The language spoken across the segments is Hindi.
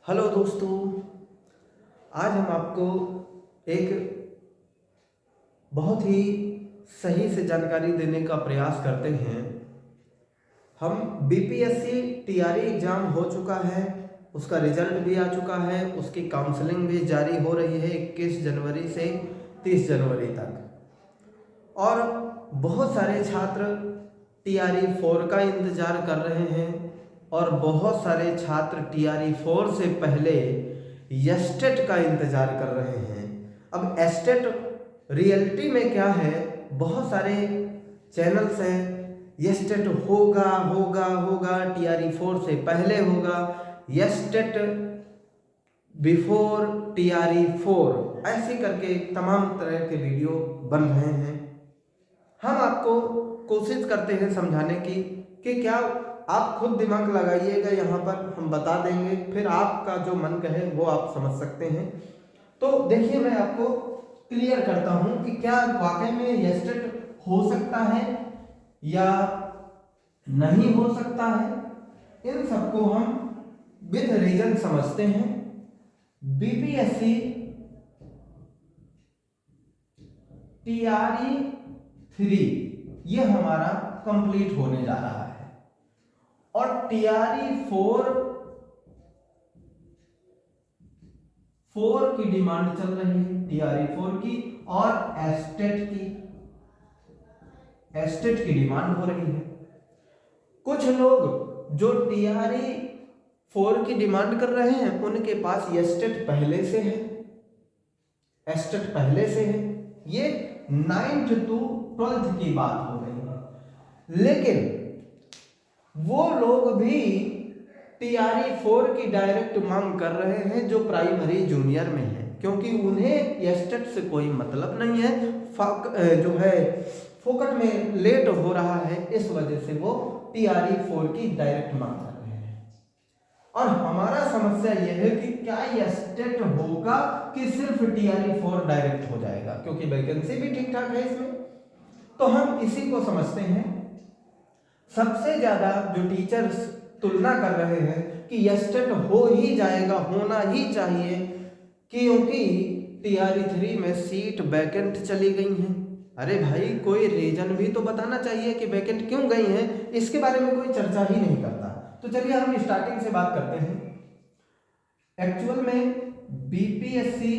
हेलो दोस्तों, आज हम आपको एक बहुत ही सही से जानकारी देने का प्रयास करते हैं। हम बीपीएससी टीआरई एग्ज़ाम हो चुका है, उसका रिजल्ट भी आ चुका है, उसकी काउंसलिंग भी जारी हो रही है 21 जनवरी से 30 जनवरी तक। और बहुत सारे छात्र टीआरई 4 का इंतज़ार कर रहे हैं और बहुत सारे छात्र टीआरई 4 से पहले एस्टेट का इंतज़ार कर रहे हैं। अब एस्टेट रियलिटी में क्या है, बहुत सारे चैनल्स हैं, एस्टेट होगा होगा होगा, टीआरई 4 से पहले होगा, एस्टेट बिफोर टीआरई 4, ऐसे करके तमाम तरह के वीडियो बन रहे हैं। हम आपको कोशिश करते हैं समझाने की कि क्या आप खुद दिमाग लगाइएगा, यहाँ पर हम बता देंगे, फिर आपका जो मन कहे वो आप समझ सकते हैं। तो देखिए, मैं आपको क्लियर करता हूँ कि क्या वाकई में एस्टेट हो सकता है या नहीं हो सकता है। इन सबको हम विद रीजन समझते हैं। बीपीएससी टीआरई 3 ये हमारा कंप्लीट होने जा रहा है और टीआरई 4 की डिमांड चल रही है, टीआरई 4 की और एस्टेट की डिमांड हो रही है। कुछ लोग जो टीआरई 4 की डिमांड कर रहे हैं उनके पास एस्टेट पहले से है, ये 9th to 12th की बात हो रही है। लेकिन वो लोग भी टीआरई 4 की डायरेक्ट मांग कर रहे हैं जो प्राइमरी जूनियर में है, क्योंकि उन्हें एस्टेट से कोई मतलब नहीं है। जो है फोकट में लेट हो रहा है, इस वजह से वो टीआरई 4 की डायरेक्ट मांग कर रहे हैं। और हमारा समस्या यह है कि क्या एस्टेट होगा कि सिर्फ टीआरई 4 डायरेक्ट हो जाएगा, क्योंकि वैकेंसी भी ठीक ठाक है इसमें। तो हम इसी को समझते हैं। सबसे ज्यादा जो टीचर्स तुलना कर रहे हैं कि एस्टेट हो ही जाएगा, होना ही चाहिए, क्योंकि टीआरई 3 में सीट वैकेंट चली गई हैं। अरे भाई, कोई रीजन भी तो बताना चाहिए कि वैकेंट क्यों गई हैं, इसके बारे में कोई चर्चा ही नहीं करता। तो चलिए हम स्टार्टिंग से बात करते हैं। एक्चुअल में बीपीएससी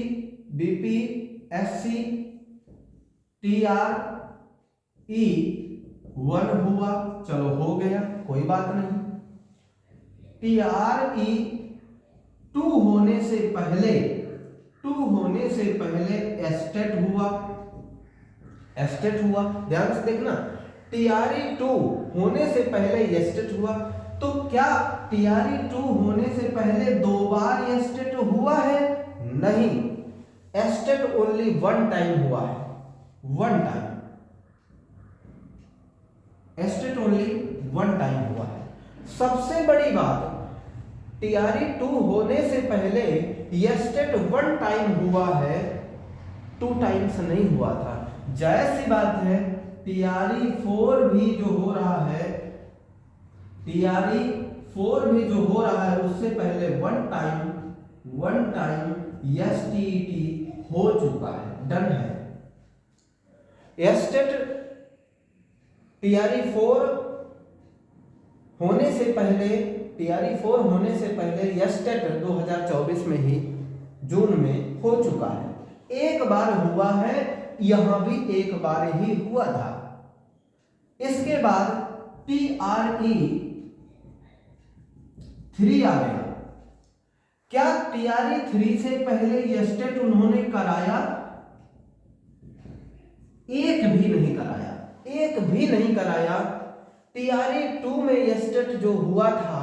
टीआरई 1 हुआ, चलो हो गया, कोई बात नहीं। टीआरई 2 होने से पहले एस्टेट हुआ। ध्यान से देखना, टीआरई 2 होने से पहले एस्टेट हुआ। तो क्या टीआरई 2 होने से पहले 2 बार एस्टेट हुआ है? नहीं, एस्टेट ओनली 1 टाइम हुआ है, 1 टाइम। एस्टेट ओनली 1 टाइम हुआ है। सबसे बड़ी बात, टीआरई 2 होने से पहले एस्टेट 1 टाइम हुआ है, 2 टाइम्स नहीं हुआ था। जायज सी बात है, टीआरई 4 भी जो हो रहा है, उससे पहले 1 टाइम एसटीईटी हो चुका है, डन है। एस्टेट टीआरई 4 होने से पहले एस्टेट 2024 में ही जून में हो चुका है। एक बार हुआ है, यहां भी एक बार ही हुआ था। इसके बाद टीआरई 3 आ गया। क्या टीआरई 3 से पहले एस्टेट उन्होंने कराया? एक भी नहीं कराया। टीआरई 2 में एस्टेट जो हुआ था,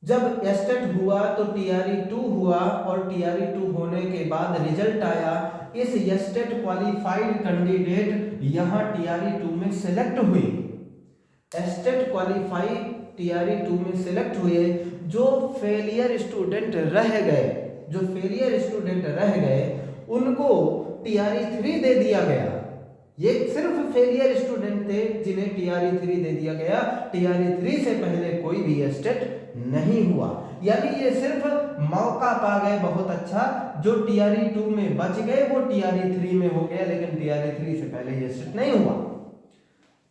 जब एस्टेट हुआ तो टीआरई 2 हुआ और टीआरई 2 होने के बाद रिजल्ट आया। इस एस्टेट क्वालिफाइड कैंडिडेट यहां टीआरई 2 में सिलेक्ट हुए। एस्टेट क्वालिफाइड टीआरई 2 में सिलेक्ट हुए। जो फेलियर स्टूडेंट रह गए उनको टीआरई 3 दे दिया गया। ये सिर्फ फेलियर स्टूडेंट थे जिन्हें टीआरई 3 दे दिया गया। टीआरई 3 से पहले कोई बी एस्टेट नहीं हुआ। यानी ये सिर्फ मौका पा गए बहुत अच्छा, जो टीआरई 2 में बच गए वो टीआरई 3 में हो गया, लेकिन टीआरई 3 से पहले ये एस्टेट नहीं हुआ।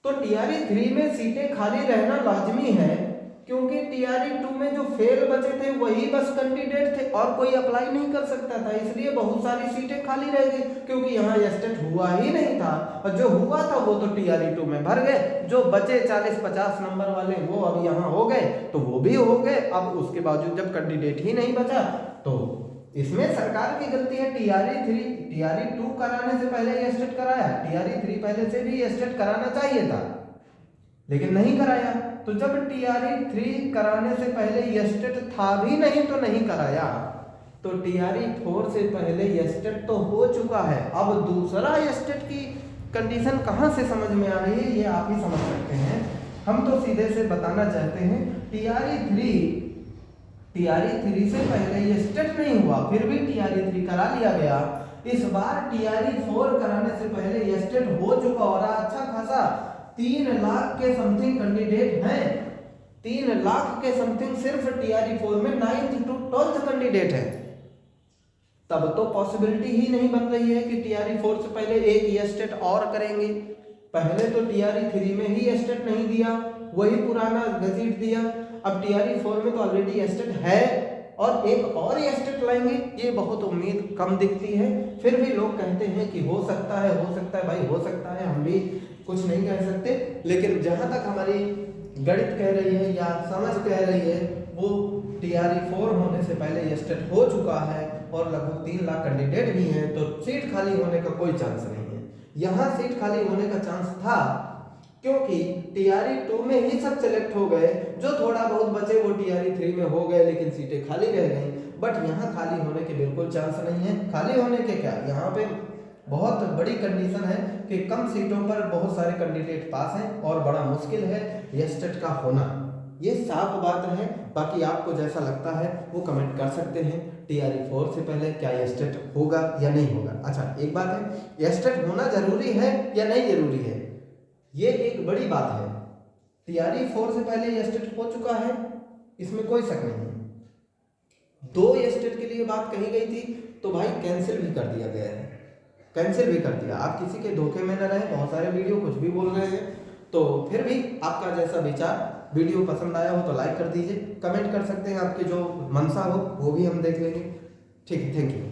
तो टीआरई 3 में सीटें खाली रहना लाजमी है, क्योंकि टीआरई 2 में जो फेल बचे थे वही बस कैंडिडेट थे और कोई अप्लाई नहीं कर सकता था, इसलिए बहुत सारी सीटें खाली रह गई, क्योंकि यहाँ एस्टेट हुआ ही नहीं था, और जो हुआ था वो तो टीआरई 2 में भर गए, जो बचे 40-50 नंबर वाले वो अब यहाँ हो गए तो वो भी हो गए। अब उसके बावजूद जब कैंडिडेट ही नहीं बचा तो इसमें सरकार की गलती है। टीआरई 2 कराने से पहले ये एस्टेट कराया, टीआरई 3 पहले से भी एस्टेट कराना चाहिए था लेकिन नहीं कराया। तो जब टीआरई 3 कराने से पहले एस्टेट था भी नहीं तो नहीं कराया, तो टीआरई 4 से पहले एस्टेट तो हो चुका है, अब दूसरा एस्टेट की कंडीशन कहां से समझ में आ रही है ये आप ही समझ सकते हैं। हम तो सीधे से बताना चाहते हैं टीआरई 3 से पहले एस्टेट नहीं हुआ, फिर भी टीआरई 3 करा लिया गया। इस बार टीआरई 4 कराने से पहले एस्टेट हो चुका और अच्छा खासा 3 लाख के समथिंग कैंडिडेट हैं, 3 लाख के समथिंग सिर्फ टीआरई 4 में 9th to 12th कैंडिडेट है। तब तो पॉसिबिलिटी ही नहीं बन रही है कि टीआरई 4 से पहले एक एस्टेट और करेंगे। पहले तो टीआरई 3 में ही एस्टेट नहीं दिया, वही पुराना गजीट दिया, अब टीआरई 4 में तो ऑलरेडी एस्टेट है और एक और एस्टेट लाएंगे, ये बहुत उम्मीद कम दिखती है। फिर भी लोग कहते हैं कि हो सकता है भाई, हो सकता है, हम भी कुछ नहीं कह सकते, लेकिन जहां तक हमारी गणित कह रही है या समझ कह रही है वो टीआरई 4 होने से पहले एस्टेट हो चुका है और लगभग 3 लाख कैंडिडेट भी हैं, तो सीट खाली होने का कोई चांस नहीं है। यहाँ सीट खाली होने का चांस था क्योंकि टीआरई 2 में ही सब सेलेक्ट हो गए, जो थोड़ा बहुत बचे वो टीआरई 3 में हो गए, लेकिन सीटें खाली रह गई। बट यहाँ खाली होने के बिल्कुल चांस नहीं है। खाली होने के क्या, यहाँ पे बहुत बड़ी कंडीशन है कि कम सीटों पर बहुत सारे कैंडिडेट पास हैं और बड़ा मुश्किल है एस्टेट का होना, ये साफ बात है। बाकी आपको जैसा लगता है वो कमेंट कर सकते हैं। टीआरई 4 से पहले क्या एस्टेट होगा या नहीं होगा। अच्छा एक बात है, एस्टेट होना जरूरी है या नहीं जरूरी है, ये एक बड़ी बात है। टीआरई 4 से पहले एस्टेट हो चुका है, इसमें कोई शक नहीं है। 2 एस्टेट के लिए बात कही गई थी तो भाई कैंसिल भी कर दिया गया है, कैंसिल भी कर दिया। आप किसी के धोखे में न रहे, बहुत सारे वीडियो कुछ भी बोल रहे हैं, तो फिर भी आपका जैसा विचार, वीडियो पसंद आया हो तो लाइक कर दीजिए, कमेंट कर सकते हैं, आपके जो मनसा हो वो भी हम देख लेंगे। ठीक है, थैंक यू।